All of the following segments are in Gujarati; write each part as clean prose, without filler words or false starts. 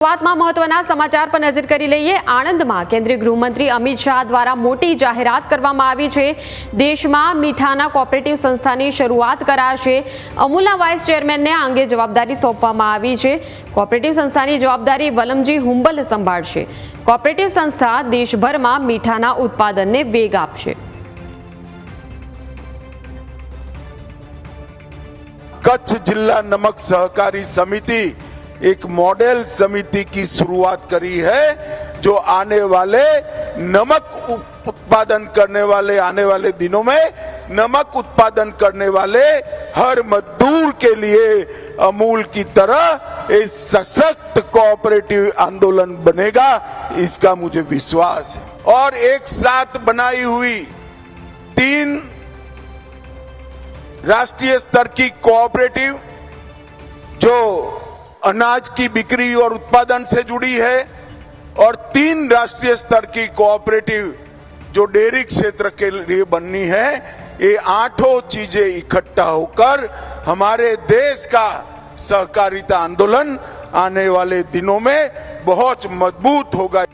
શરૂઆતમાં મહત્વના સમાચાર પર નજર કરી લઈએ। આણંદમાં કેન્દ્રીય ગૃહમંત્રી અમિત શાહ દ્વારા મોટી જાહેરાત કરવામાં આવી છે। દેશમાં મીઠાના કોઓપરેટિવ સંસ્થાની શરૂઆત કરાશે। અમૂલના વાઇસ ચેરમેનને આ અંગે જવાબદારી સોંપવામાં આવી છે। કોઓપરેટિવ સંસ્થાની જવાબદારી વલમજી હુંબલ સંભાળશે। કોઓપરેટિવ સંસ્થા દેશભરમાં મીઠાના ઉત્પાદનને વેગ આપશે। कच्छ जिला नमक सहकारी समिति एक मॉडल समिति की शुरुआत करी है जो आने वाले नमक उत्पादन करने वाले आने वाले दिनों में नमक उत्पादन करने वाले हर मजदूर के लिए अमूल की तरह एक सशक्त कोऑपरेटिव आंदोलन बनेगा, इसका मुझे विश्वास है। और एक साथ बनाई हुई 3 राष्ट्रीय स्तर की कोऑपरेटिव जो अनाज की बिक्री और उत्पादन से जुड़ी है और 3 राष्ट्रीय स्तर की कोऑपरेटिव जो डेयरी क्षेत्र के लिए बननी है, ये 8 चीजें इकट्ठा होकर हमारे देश का सहकारिता आंदोलन आने वाले दिनों में बहुत मजबूत होगा।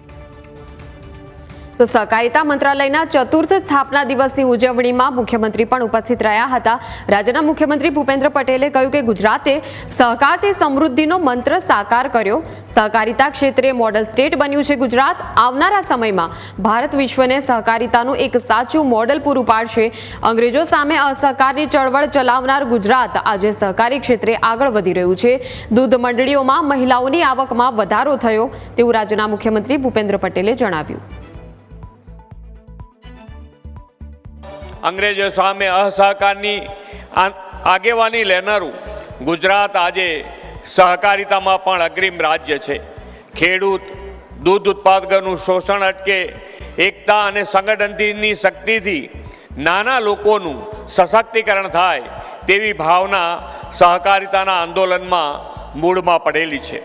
तो सहकारिता मंत्रालयના ચતુર્થ સ્થાપના દિવસની ઉજવણીમાં મુખ્યમંત્રી પણ ઉપસ્થિત રહ્યા હતા। રાજ્યના મુખ્યમંત્રી ભૂપેન્દ્ર પટેલે કહ્યું કે ગુજરાતે સહકારથી સમૃદ્ધિનો મંત્ર સાકાર કર્યો। સહકારિતા ક્ષેત્રે મોડલ સ્ટેટ બન્યું છે ગુજરાત। આવનારા સમયમાં ભારત વિશ્વને સહકારિતાનું એક સાચું મોડલ પૂરું પાડશે। અંગ્રેજો સામે અસહકારની ચળવળ ચલાવનાર ગુજરાત આજે સહકારી ક્ષેત્રે આગળ વધી રહ્યું છે। દૂધ મંડળીઓમાં મહિલાઓની આવકમાં વધારો થયો તેવું રાજ્યના મુખ્યમંત્રી ભૂપેન્દ્ર પટેલે જણાવ્યું। અંગ્રેજો સામે અસહકારની આગેવાની લેનારું ગુજરાત આજે સહકારિતામાં પણ અગ્રીમ રાજ્ય છે। ખેડૂત દૂધ ઉત્પાદકોનું શોષણ અટકે, એકતા અને સંગઠનની શક્તિથી નાના લોકોનું સશક્તિકરણ થાય તેવી ભાવના સહકારિતાના આંદોલનમાં મૂળમાં પડેલી છે।